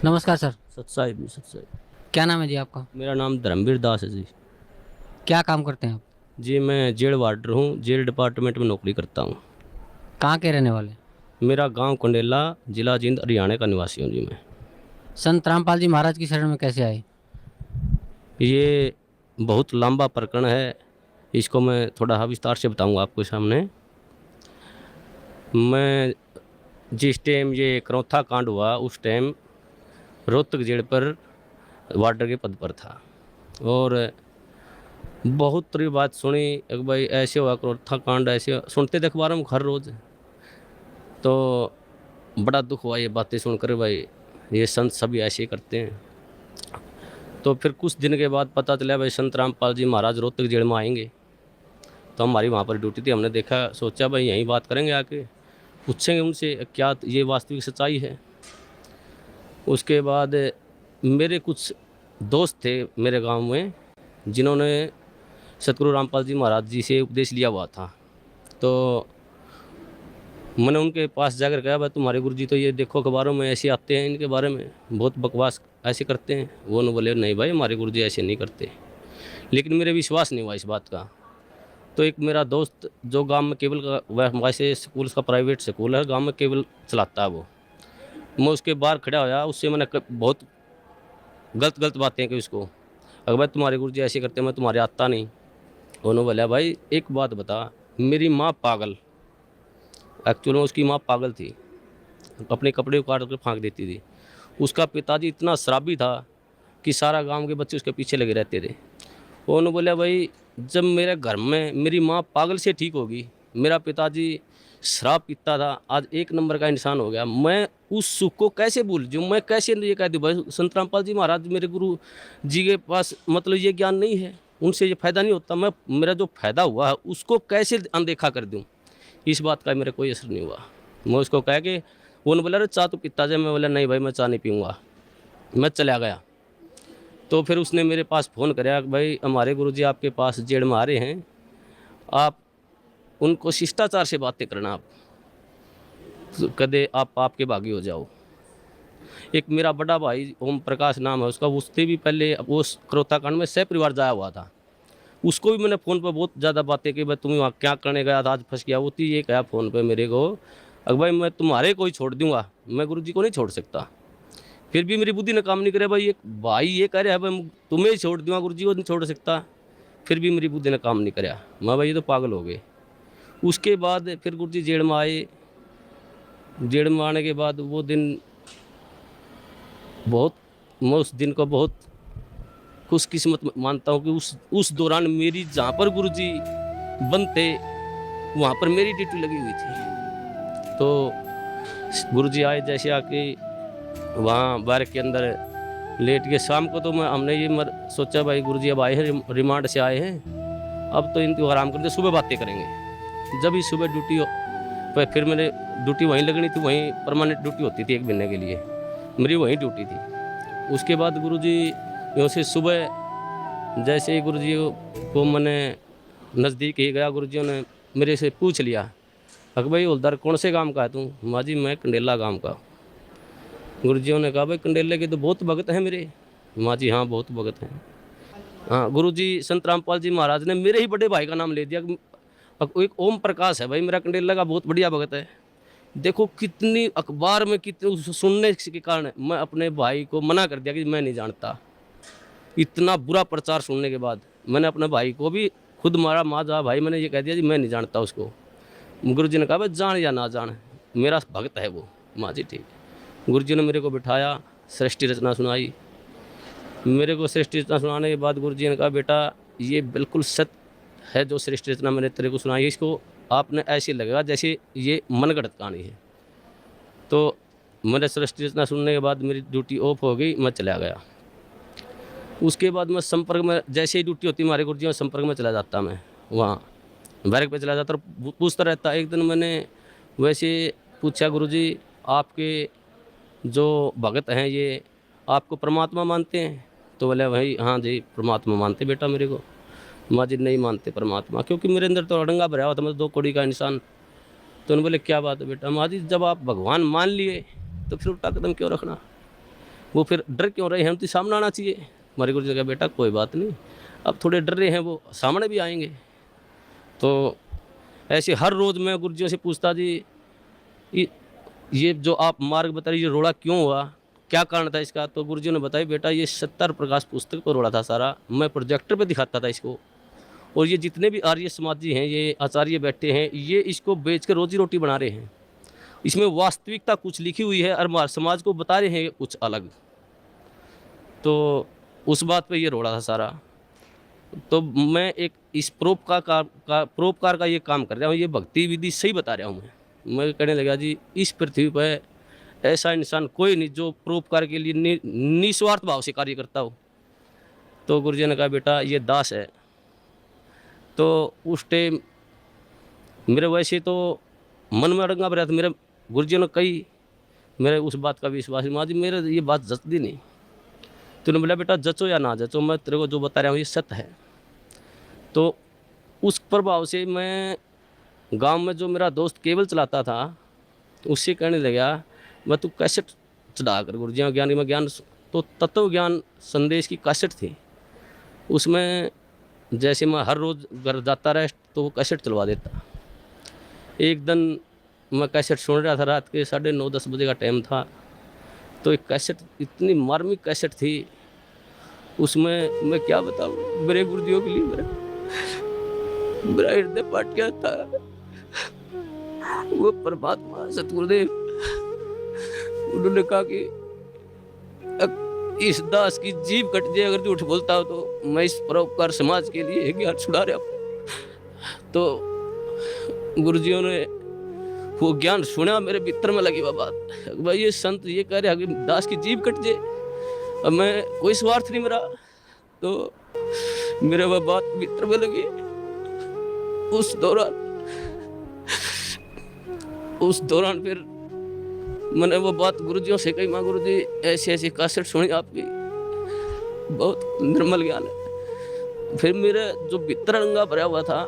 नमस्कार सर। सच्चाई भी सच्चाई। क्या नाम है जी आपका? मेरा नाम धर्मवीर दास है जी। क्या काम करते हैं आप? जी मैं जेल वार्डर हूँ, जेल डिपार्टमेंट में नौकरी करता हूँ। कहाँ के रहने वाले? मेरा गांव कंडेला, जिला जींद, हरियाणा का निवासी हूँ जी मैं। संत रामपाल जी महाराज की शरण में कैसे आए? ये बहुत लंबा प्रकरण है, इसको मैं थोड़ा विस्तार से बताऊंगा आपके सामने। मैं जिस टाइम ये करौथा कांड हुआ उस टाइम रोहतक जेल पर वार्डर के पद पर था, और बहुत तरी बात सुनी एक भाई ऐसे हुआ करौथा कांड, ऐसे सुनते थे अखबारों में हर रोज़। तो बड़ा दुख हुआ ये बातें सुनकर, भाई ये संत सभी ऐसे ही करते हैं। तो फिर कुछ दिन के बाद पता चला भाई संत रामपाल जी महाराज रोहतक जेल में आएंगे। तो हमारी वहाँ पर ड्यूटी थी, हमने देखा, सोचा भाई यहीं बात करेंगे, आके पूछेंगे उनसे क्या ये वास्तविक सच्चाई है। उसके बाद मेरे कुछ दोस्त थे मेरे गांव में, जिन्होंने सतगुरु रामपाल जी महाराज जी से उपदेश लिया हुआ था। तो मैंने उनके पास जाकर कहा भाई तुम्हारे गुरुजी तो ये देखो अखबारों में ऐसे आते हैं, इनके बारे में बहुत बकवास ऐसे करते हैं। वो न बोले नहीं भाई हमारे गुरुजी ऐसे नहीं करते। लेकिन मेरे विश्वास नहीं हुआ इस बात का। तो एक मेरा दोस्त जो गांव में केबल का वैसे स्कूल का प्राइवेट स्कूल है, गांव में केबल चलाता है वो, मैं उसके बाहर खड़ा होया, उससे मैंने बहुत गलत गलत बातें की उसको। अगर भाई तुम्हारे गुरुजी ऐसे करते, मैं तुम्हारे आता नहीं। उन्होंने बोला भाई एक बात बता, मेरी माँ पागल, एक्चुअल में उसकी माँ पागल थी, अपने कपड़े उतार कर फेंक देती थी। उसका पिताजी इतना शराबी था कि सारा गांव के बच्चे उसके पीछे लगे रहते थे। उन्होंने बोला भाई जब मेरे घर में मेरी माँ पागल से ठीक होगी, मेरा पिताजी शराब पीता था, आज एक नंबर का इंसान हो गया, मैं उस सुख को कैसे भूल जाऊँ, मैं कैसे ये कह दूँ भाई संत रामपाल जी महाराज मेरे गुरु जी के पास मतलब ये ज्ञान नहीं है, उनसे ये फ़ायदा नहीं होता, मैं मेरा जो फ़ायदा हुआ है उसको कैसे अनदेखा कर दूँ। इस बात का मेरे कोई असर नहीं हुआ। मैं उसको कह के, वो बोला अरे चाय तो पीता जाए, मैं बोला नहीं भाई मैं चाय नहीं पीऊँगा, मैं चला गया। तो फिर उसने मेरे पास फ़ोन कराया कि भाई हमारे गुरुजी आपके पास जेल में आ रहे हैं, आप उनको शिष्टाचार से बातें करना, आप तो कदे आप आपके भागी हो जाओ। एक मेरा बड़ा भाई ओम प्रकाश नाम है उसका, उससे भी पहले वो करौथा कांड में सह परिवार जाया हुआ था, उसको भी मैंने फ़ोन पर बहुत ज़्यादा बातें की, भाई तुम वहाँ क्या करने गया था, आज फंस गया। वो थी ये कहा फ़ोन पे मेरे को, अगर भाई मैं तुम्हारे को ही छोड़ दूंगा, मैं गुरुजी को नहीं छोड़ सकता। फिर भी मेरी बुद्धि ने काम नहीं करे, भाई एक भाई ये कह रहा है भाई तुम्हें ही छोड़ दूंगा, गुरुजी को नहीं छोड़ सकता। फिर भी मेरी बुद्धि ने काम नहीं कराया, मैं भाई ये तो पागल हो गए। उसके बाद फिर गुरुजी जेल में आए। जेल में आने के बाद वो दिन बहुत, मैं उस दिन को बहुत खुशकिस्मत मानता हूँ कि उस दौरान मेरी जहाँ पर गुरुजी बनते वहाँ पर मेरी ड्यूटी लगी हुई थी। तो गुरुजी आए, जैसे आके वहाँ बार के अंदर लेट के, शाम को तो मैं हमने ये सोचा भाई गुरुजी अब आए हैं, रिमांड से आए हैं, अब तो इनको आराम करते, सुबह बातें करेंगे। जब ही सुबह ड्यूटी हो फिर मेरे ड्यूटी वहीं लगनी थी, वहीं परमानेंट ड्यूटी होती थी एक महीने के लिए, मेरी वहीं ड्यूटी थी। उसके बाद गुरुजी यूँ से सुबह जैसे ही गुरुजी को मैंने नज़दीक ही गया, गुरुजियों ने मेरे से पूछ लिया अक भाई हवलदार कौन से गांव का है तू? माँ जी मैं कंडेला गांव का। गुरुजियों ने कहा भाई कंडेले के तो बहुत भगत हैं मेरे। माँ जी हाँ बहुत भगत हैं। हाँ गुरुजी संत रामपाल जी महाराज ने मेरे ही बड़े भाई का नाम ले दिया, एक ओम प्रकाश है भाई मेरा कंडेला का बहुत बढ़िया भगत है। देखो कितनी अखबार में कितने सुनने के कारण मैं अपने भाई को मना कर दिया कि मैं नहीं जानता। इतना बुरा प्रचार सुनने के बाद मैंने अपने भाई को भी खुद मारा, माँ जा भाई मैंने ये कह दिया जी मैं नहीं जानता उसको। गुरुजी ने कहा भाई जान या ना जान मेरा भक्त है वो। माँ जी ठीक। गुरुजी ने मेरे को बिठाया, सृष्टि रचना सुनाई। मेरे को सृष्टि रचना सुनाने के बाद गुरुजी ने कहा बेटा ये बिल्कुल सत्य है जो सृष्टि रचना मैंने तेरे को सुनाई है, इसको आपने ऐसे लगेगा जैसे ये मनगढ़ंत कहानी है। तो मैंने सृष्टि रचना सुनने के बाद मेरी ड्यूटी ऑफ हो गई, मैं चला गया। उसके बाद मैं संपर्क में, जैसे ही ड्यूटी होती हमारे गुरुजी में संपर्क में चला जाता, मैं वहाँ बैरक पे चला जाता और पूछता रहता। एक दिन मैंने वैसे पूछा गुरुजी आपके जो भगत हैं ये आपको परमात्मा मानते हैं? तो बोले भाई हाँ जी परमात्मा मानते बेटा मेरे को। माँ जी नहीं मानते परमात्मा, क्योंकि मेरे अंदर तो अड़ंगा भरा हुआ था, मैं 2 कौड़ी का इंसान। तो उन्होंने बोले क्या बात है बेटा? माँ जी जब आप भगवान मान लिए तो फिर उल्टा कदम क्यों रखना? वो फिर डर क्यों रहे हैं, हम तो सामने आना चाहिए। हमारे गुरु जी ने कहा बेटा कोई बात नहीं, अब थोड़े डर रहे हैं वो सामने भी आएंगे। तो ऐसे हर रोज़ मैं गुरुजियों से पूछता जी ये जो आप मार्ग बता रहे, ये रोड़ा क्यों हुआ, क्या कारण था इसका। तो गुरुजियों ने बताया बेटा ये सत्तर प्रकाश पुस्तक पर रोड़ा था सारा, मैं प्रोजेक्टर पे दिखाता था इसको, और ये जितने भी आर्य समाजी हैं, ये आचार्य बैठे हैं, ये इसको बेच कर रोजी रोटी बना रहे हैं। इसमें वास्तविकता कुछ लिखी हुई है और हमारे समाज को बता रहे हैं कुछ अलग। तो उस बात पे ये रोड़ा था सारा। तो मैं एक इस परोपकार का ये काम कर रहा हूँ, ये भक्ति विधि सही बता रहा हूँ मैं कहने लगा जी इस पृथ्वी पर ऐसा इंसान कोई नहीं जो परोपकार के लिए निस्वार्थ भाव से कार्य करता हो। तो गुरुजी ने कहा बेटा ये दास है। तो उस टाइम मेरे वैसे तो मन में अड़ंगा भरा था, मेरे गुरुजी ने कही, मेरे उस बात का विश्वास माँ जी मेरे ये बात जचती नहीं। तूने बोला बेटा जचो या ना जचो, मैं तेरे को जो बता रहा हूँ ये सत्य है। तो उस प्रभाव से मैं गांव में जो मेरा दोस्त केबल चलाता था उससे कहने लगा मैं तू कैसेट चढ़ा कर गुरुजी ज्ञान में ज्ञान, तो तत्व ज्ञान संदेश की कैसेट थी, उसमें जैसे मैं हर रोज़ घर जाता रहा तो वो कैसेट चलवा देता। एक दिन मैं कैसेट सुन रहा था, रात के 9:30-10 बजे का टाइम था। तो एक कैसेट इतनी मार्मिक कैसेट थी, उसमें मैं क्या बताऊँ, मेरे गुरुजियों के लिए मेरा हृदय फाट गया था। वो परमात्मा सतगुरुदेव उन्होंने कहा कि इस दास की जीभ कट जाए अगर झूठ बोलता हो तो मैं इस परोपकार समाज के लिए ज्ञान छुड़ा रहा हूँ। तो गुरुजियों ने वो ज्ञान सुना, मेरे भीतर में लगी वह बात, भाई ये संत ये कह रहे हैं दास की जीभ कट जाए, अब मैं कोई स्वार्थ नहीं मेरा। तो मेरे वह बात भीतर में लगी। उस दौरान फिर मैंने वो बात गुरुजियों से कही, माँ गुरुजी ऐसी ऐसी कैसेट सुनी आपकी, बहुत निर्मल ज्ञान है। फिर मेरे जो भीतर अंगा भरा हुआ था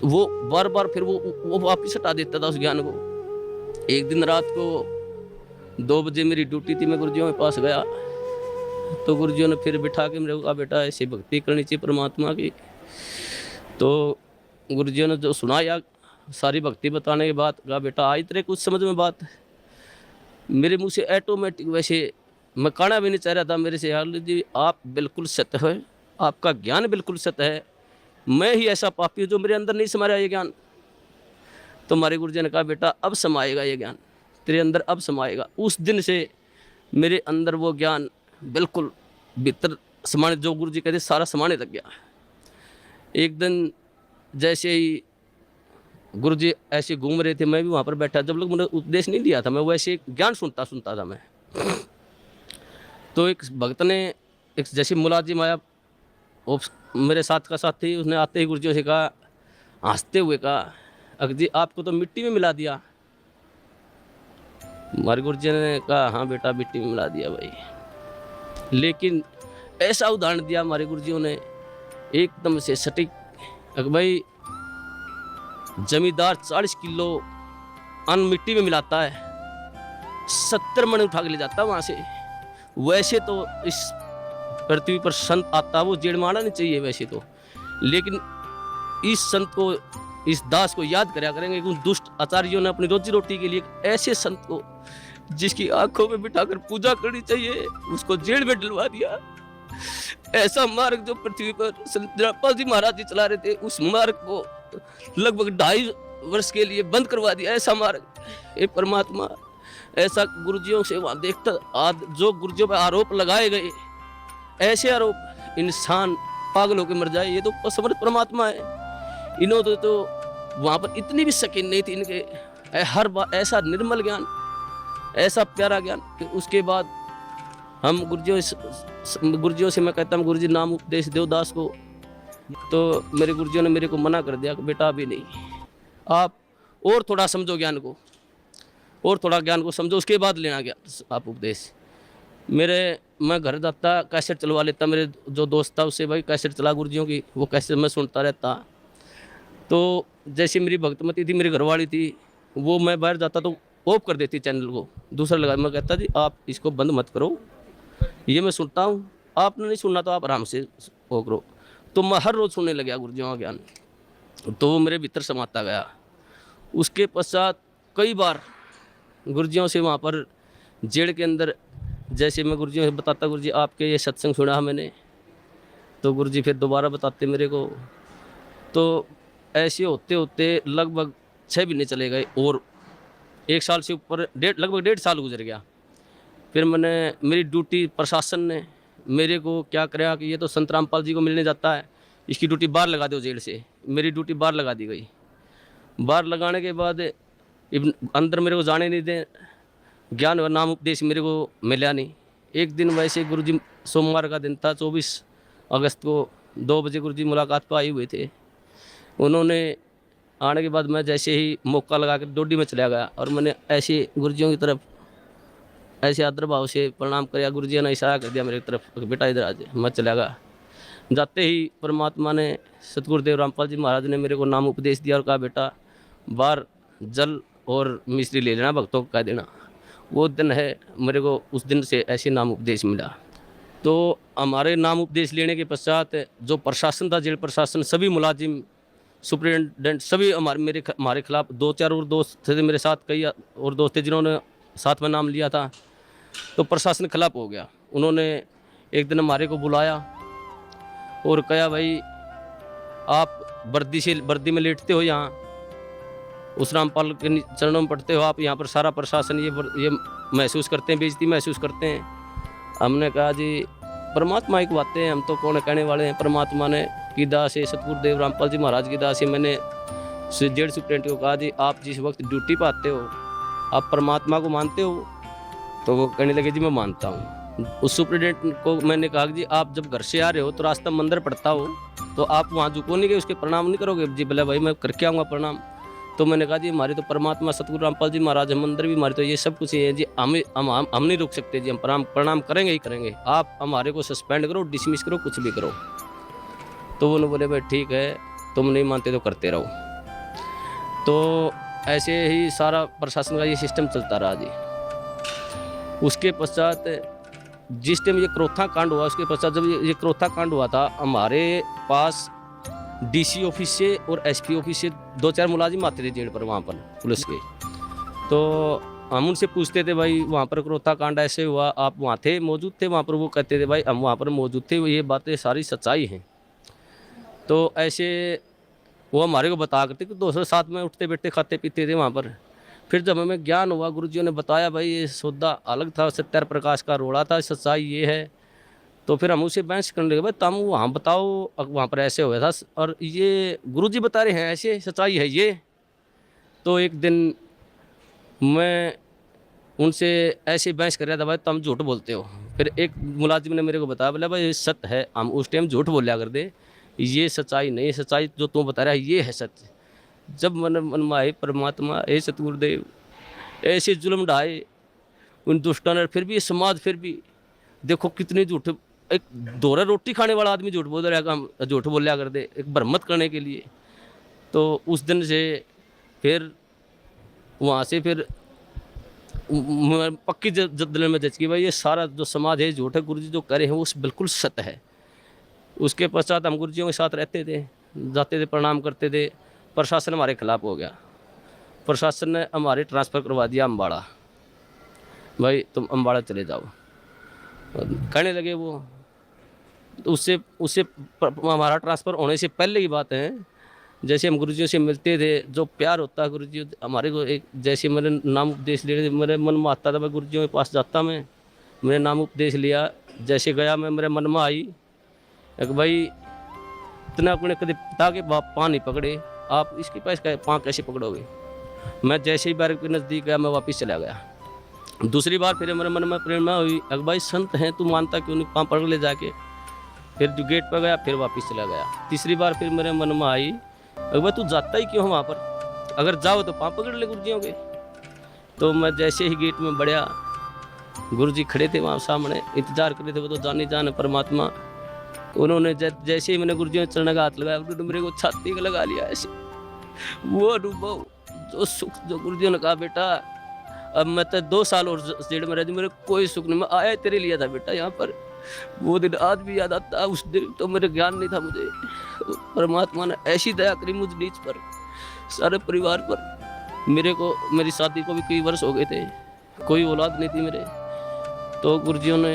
वो बार बार फिर वो वापिस हटा देता था उस ज्ञान को। एक दिन रात को 2 बजे मेरी ड्यूटी थी, मैं गुरुजियों के पास गया तो गुरुजियों ने फिर बिठा के मेरे को कहा बेटा ऐसी भक्ति करनी चाहिए परमात्मा की। तो गुरुजियों ने जो सुनाया सारी भक्ति बताने के बाद कहा बेटा आई तेरे कुछ समझ में बात। मेरे मुंह से ऑटोमेटिक, वैसे मैं कहना भी नहीं चाह रहा था मेरे से, यार जी आप बिल्कुल सत्य है, आपका ज्ञान बिल्कुल सत्य है, मैं ही ऐसा पापी हूँ जो मेरे अंदर नहीं समा रहा ये ज्ञान। तो हमारे गुरुजी ने कहा बेटा अब समाएगा ये ज्ञान तेरे अंदर, अब समाएगा। उस दिन से मेरे अंदर वो ज्ञान बिल्कुल भीतर समाने, जो गुरुजी कहते सारा समाने लग गया। एक दिन जैसे ही गुरुजी ऐसे घूम रहे थे, मैं भी वहाँ पर बैठा, जब लोग मैंने उपदेश नहीं दिया था, मैं वैसे ज्ञान सुनता था मैं। तो एक भक्त ने एक जैसे मुलाजिम आया, वो मेरे साथ का साथ थी, उसने आते ही गुरुजी से कहा, हंसते हुए कहा अक जी आपको तो मिट्टी में मिला दिया। हमारे गुरुजी ने कहा हाँ बेटा मिट्टी में मिला दिया भाई, लेकिन ऐसा उदाहरण दिया हमारे गुरुजियों ने एकदम से सटीक, भाई जमींदार 40 किलो अन्न मिट्टी में मिलाता है, 70 मन उठा के ले जाता है वहाँ से। वैसे तो इस पृथ्वी पर संत आता वो जेड़ मारना नहीं चाहिए वैसे तो, लेकिन इस संत को, इस दास को याद कराया करेंगे कि दुष्ट आचार्यों ने अपनी रोजी रोटी के लिए ऐसे संत को जिसकी आंखों में बिठाकर पूजा करनी चाहिए उसको जेल में डलवा दिया। ऐसा मार्ग जो पृथ्वी पर संत जनापाल जी महाराज जी चला रहे थे, उस मार्ग को लगभग 2.5 वर्ष के लिए बंद करवा दिया। ऐसा मार्ग, ये परमात्मा ऐसा गुरुजियों से वहाँ देखता, जो गुरुजियों पर आरोप लगाए गए ऐसे आरोप, इंसान पागल होकर मर जाए, ये तो असमर्थ परमात्मा है। इन्होंने तो वहाँ पर इतनी भी शकीन नहीं थी इनके, हर बार ऐसा निर्मल ज्ञान, ऐसा प्यारा ज्ञान कि उसके बाद हम गुरुजियों से मैं कहता हूँ गुरुजी नाम उपदेश दो दास को। तो मेरे गुरुजियों ने मेरे को मना कर दिया कि बेटा अभी नहीं, आप और थोड़ा समझो ज्ञान को, और थोड़ा ज्ञान को समझो, उसके बाद लेना ज्ञान आप उपदेश। मैं घर जाता कैसेट चलवा लेता, मेरे जो दोस्त था उससे भाई कैसेट चला गुरुजियों की, वो कैसेट मैं सुनता रहता। तो जैसे मेरी भक्तमती थी, मेरी घरवाली थी, वो मैं बाहर जाता तो ऑफ कर देती चैनल को, दूसरा लगा। मैं कहता जी आप इसको बंद मत करो, ये मैं सुनता हूँ, आपने नहीं सुनना तो आप आराम से वो करो। तो मैं हर रोज़ सुनने लगा गुरुजियों का ज्ञान, तो वो मेरे भीतर समाता गया। उसके पश्चात कई बार गुरुजियों से वहाँ पर जेल के अंदर, जैसे मैं गुरुजियों से बताता गुरुजी आपके ये सत्संग सुना मैंने, तो गुरुजी फिर दोबारा बताते मेरे को। तो ऐसे होते होते लगभग 6 महीने चले गए और 1 साल से ऊपर लगभग 1.5 साल गुजर गया। फिर मैंने मेरी ड्यूटी प्रशासन ने मेरे को क्या कराया कि ये तो संत रामपाल जी को मिलने जाता है, इसकी ड्यूटी बाहर लगा दो जेल से। मेरी ड्यूटी बाहर लगा दी गई। बाहर लगाने के बाद अंदर मेरे को जाने नहीं दें, ज्ञान व नाम उपदेश मेरे को मिला नहीं। एक दिन वैसे गुरुजी, सोमवार का दिन था, 24 अगस्त को 2 बजे गुरुजी मुलाकात पर आए हुए थे। उन्होंने आने के बाद मैं जैसे ही मौका लगा कर डोडी में चला गया और मैंने ऐसे गुरुजियों की तरफ ऐसे आदर भाव से प्रणाम किया। गुरुजी ने इशारा कर दिया मेरी तरफ, बेटा इधर आ जाए। मैं चला गया। जाते ही परमात्मा ने, सतगुरुदेव रामपाल जी महाराज ने मेरे को नाम उपदेश दिया और कहा बेटा बाहर जल और मिश्री ले लेना, भक्तों को कह देना। वो दिन है, मेरे को उस दिन से ऐसे नाम उपदेश मिला। तो हमारे नाम उपदेश लेने के पश्चात जो प्रशासन था, जेल प्रशासन, सभी मुलाजिम, सुप्रिटेंडेंट, सभी हमारे खिलाफ 2-4 और दोस्त थे मेरे साथ, कई और दोस्त थे जिन्होंने साथ में नाम लिया था। तो प्रशासन खिलाफ हो गया। उन्होंने एक दिन हमारे को बुलाया और कहा भाई आप वर्दी में लेटते हो, यहाँ उस रामपाल के चरणों में पढ़ते हो, आप यहाँ पर सारा प्रशासन ये महसूस करते हैं, बेइज्जती महसूस करते हैं। हमने कहा जी परमात्मा की बातें हैं, हम तो कौन कहने वाले हैं। परमात्मा ने की दास है, सतगुरुदेव रामपाल जी महाराज की दास है। मैंने जेल सुप्रेंट को कहा जी आप जिस वक्त ड्यूटी पर आते हो आप परमात्मा को मानते हो? तो वो कहने लगे जी मैं मानता हूँ। उस सुप्रिटेंडेंट को मैंने कहा कि जी आप जब घर से आ रहे हो तो रास्ता मंदिर पड़ता हो तो आप वहाँ झुको नहीं गए, उसके प्रणाम नहीं करोगे? जी बोले भाई मैं करके आऊँगा प्रणाम। तो मैंने कहा जी हमारे तो परमात्मा सतगुरु रामपाल जी महाराज, मंदिर भी हमारे, तो ये सब कुछ है जी, हम नहीं रुक सकते जी, हम प्रणाम करेंगे ही करेंगे। आप हमारे को सस्पेंड करो, डिसमिस करो, कुछ भी करो। तो उन्होंने बोले भाई ठीक है, तुम नहीं मानते तो करते रहो। तो ऐसे ही सारा प्रशासन का ये सिस्टम चलता रहा जी। उसके पश्चात जिस टाइम ये क्रोथा कांड हुआ, उसके पश्चात जब ये क्रोथा कांड हुआ था, हमारे पास डीसी ऑफिस से और एसपी ऑफिस से 2-4 मुलाजिम आते थे जेल पर, वहाँ पर पुलिस के। तो हम उनसे पूछते थे भाई वहाँ पर क्रोथा कांड ऐसे हुआ, आप वहाँ थे, मौजूद थे वहाँ पर? वो कहते थे भाई हम वहाँ पर मौजूद थे, ये बातें सारी सच्चाई हैं। तो ऐसे वो हमारे को बता करते कि दोस्तों साथ में उठते बैठते खाते पीते थे वहाँ पर। फिर जब हमें ज्ञान हुआ, गुरुजियों ने बताया भाई ये सौदा अलग था, सत्यार प्रकाश का रोड़ा था, सच्चाई ये है। तो फिर हम उसे बहस करने लगे, भाई तुम वहाँ बताओ वहाँ पर ऐसे हुआ था और ये गुरुजी बता रहे हैं ऐसे, सच्चाई है ये। तो एक दिन मैं उनसे ऐसे बहस कर रहा था, भाई तुम झूठ बोलते हो। फिर एक मुलाजिम ने मेरे को बताया, बोला भाई सत्य है, हम उस टाइम झूठ बोलिया कर दे, ये सच्चाई नहीं, सच्चाई जो तुम बता रहा है ये है सत्य। जब मन में आए परमात्मा, ए सतगुरुदेव, ऐसे जुल्म ढाए उन दुष्टों ने, फिर भी समाज, फिर भी देखो कितने झूठ, एक दोरा रोटी खाने वाला आदमी झूठ बोल रहा है, झूठ बोलिया कर दे एक भ्रमत करने के लिए। तो उस दिन से फिर वहाँ से फिर पक्की दिल में जच गई भाई ये सारा जो समाज है झूठ है, गुरुजी जो कह रहे हैं वो बिल्कुल सत्य है। उसके पश्चात हम गुरुजियों के साथ रहते थे, जाते थे, प्रणाम करते थे। प्रशासन हमारे खिलाफ हो गया, प्रशासन ने हमारे ट्रांसफ़र करवा दिया अम्बाड़ा, भाई तुम अम्बाड़ा चले जाओ कहने लगे वो। तो उससे हमारा ट्रांसफ़र होने से पहले की बात है, जैसे हम गुरुजियों से मिलते थे, जो प्यार होता है गुरुजी हमारे को, एक जैसे मेरे नाम उपदेश ले रहे थे, मेरे मन में आता था मैं गुरुजियों के पास जाता, मैंने नाम उपदेश लिया, जैसे गया मैं, मेरे मन में आई कि भाई इतना अपने कभी पिता के पाँव नहीं पकड़े, आप इसके पास पाँव कैसे पकड़ोगे? मैं जैसे ही बार के नज़दीक गया मैं वापस चला गया। दूसरी बार फिर मेरे मन में प्रेरणा हुई, अगर भाई संत हैं तू मानता क्यों नहीं, पाँव पकड़ ले जाके। फिर जो गेट पर गया फिर वापस चला गया। तीसरी बार फिर मेरे मन में आई, अगर भाई तू जाता ही क्यों वहाँ पर, अगर जाओ तो पाँव पकड़ ले गुरुजियों के। तो मैं जैसे ही गेट में बढ़िया, गुरुजी खड़े थे वहाँ सामने, इंतजार कर रहे थे, वो तो जाने जाने परमात्मा। उन्होंने जैसे ही मैंने गुरुजियों के चरण का हाथ लगाया, उन्होंने मेरे को छाती का लगा लिया ऐसे। वो अनुभव, जो सुख, जो गुरुजियों ने कहा बेटा अब मैं तो 2 साल और जेल में रह दी, मेरे कोई सुख नहीं। मैं आया तेरे लिए था बेटा यहाँ पर, वो दिन आज भी याद आता। उस दिन तो मेरे ज्ञान नहीं था मुझे, परमात्मा ने ऐसी दया करी मुझ नीच पर, सारे परिवार पर। मेरे को, मेरी शादी को भी कई वर्ष हो गए थे, कोई औलाद नहीं थी मेरे। तो गुरुजियों ने,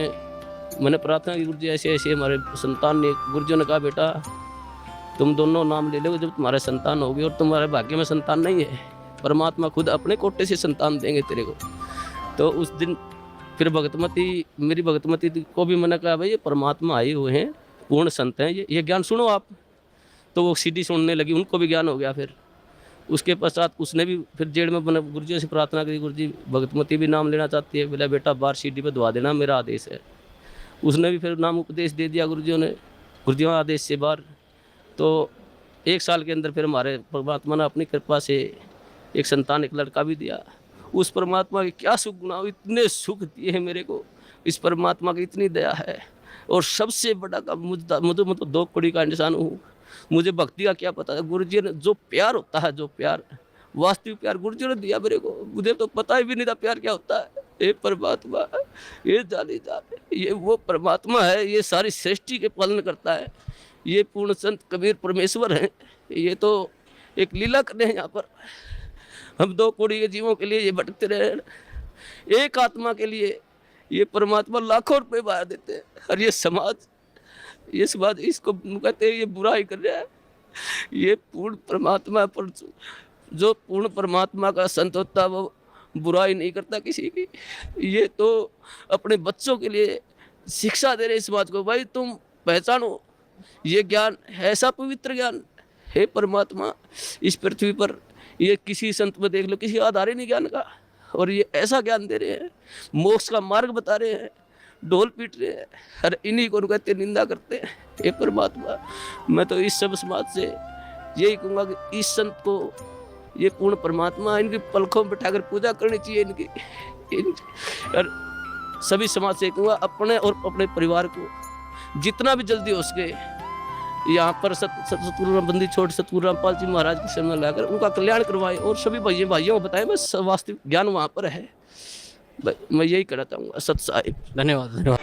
मैंने प्रार्थना की, गुरुजी ऐसे ऐसे हमारे संतान ने, गुरुजियों ने कहा बेटा तुम दोनों नाम ले लो, जब तुम्हारे संतान होगी और तुम्हारे भाग्य में संतान नहीं है, परमात्मा खुद अपने कोटे से संतान देंगे तेरे को। तो उस दिन फिर भगतमती, मेरी भगतमती को भी मैंने कहा भाई ये परमात्मा आए हुए हैं, पूर्ण संत हैं, ये ज्ञान सुनो आप। तो वो सीडी सुनने लगी, उनको भी ज्ञान हो गया। फिर उसके पश्चात उसने भी फिर जेल में मैंने गुरुजी से प्रार्थना की, गुरुजी भगतमती भी नाम लेना चाहती है, बोला बेटा बाहर सीडी पे दवा देना, मेरा आदेश है। उसने भी फिर नाम उपदेश दे दिया गुरुजियों ने, गुरुजियों आदेश से बाहर। तो 1 साल के अंदर फिर हमारे परमात्मा ने अपनी कृपा से एक संतान, एक लड़का भी दिया। उस परमात्मा के क्या सुख गुना, इतने सुख दिए हैं मेरे को, इस परमात्मा की इतनी दया है। और सबसे बड़ा काम मुझे मतलब 2 कौड़ी का इंसान हूँ, मुझे भक्ति का क्या पता है। गुरुजी ने जो प्यार होता है, जो प्यार, वास्तविक प्यार गुरुजी ने दिया मेरे को, मुझे तो पता ही भी नहीं था प्यार क्या होता है। ये परमात्मा, ये जाने जाने, ये वो परमात्मा है, ये सारी सृष्टि के पालन करता है। ये पूर्ण संत कबीर परमेश्वर हैं, ये तो एक लीला करने हैं यहाँ पर। हम 2 कौड़ी के जीवों के लिए ये भटकते रहे, एक आत्मा के लिए ये परमात्मा लाखों रुपए बहा देते हैं। और ये समाज इसको कहते हैं ये बुराई कर रहा है। ये पूर्ण परमात्मा पर, जो पूर्ण परमात्मा का संत होता है वो बुराई नहीं करता किसी की। ये तो अपने बच्चों के लिए शिक्षा दे रहे समाज को, भाई तुम पहचानो ये ज्ञान ऐसा पवित्र ज्ञान है परमात्मा इस पृथ्वी पर, ये किसी संत में देख लो, किसी आधार ही नहीं ज्ञान का। और ये ऐसा ज्ञान दे रहे हैं, मोक्ष का मार्ग बता रहे हैं, ढोल पीट रहे हैं, और इन्हीं को कहते निंदा करते हैं। ये परमात्मा, मैं तो इस सब समाज से यही कहूँगा कि इस संत को, ये पूर्ण परमात्मा, इनकी पलकों में बैठाकर पूजा करनी चाहिए इनकी। और सभी समाज से कहूँगा अपने और अपने परिवार को जितना भी जल्दी हो सके यहाँ पर सतगुरु बंदी छोड़ सतगुरु रामपाल जी महाराज के शरण में लाकर उनका कल्याण करवाएं, और सभी भाइयों को बताएं बस वास्तविक ज्ञान वहाँ पर है। मैं यही कहना चाहूँगा। सत साहिब। धन्यवाद।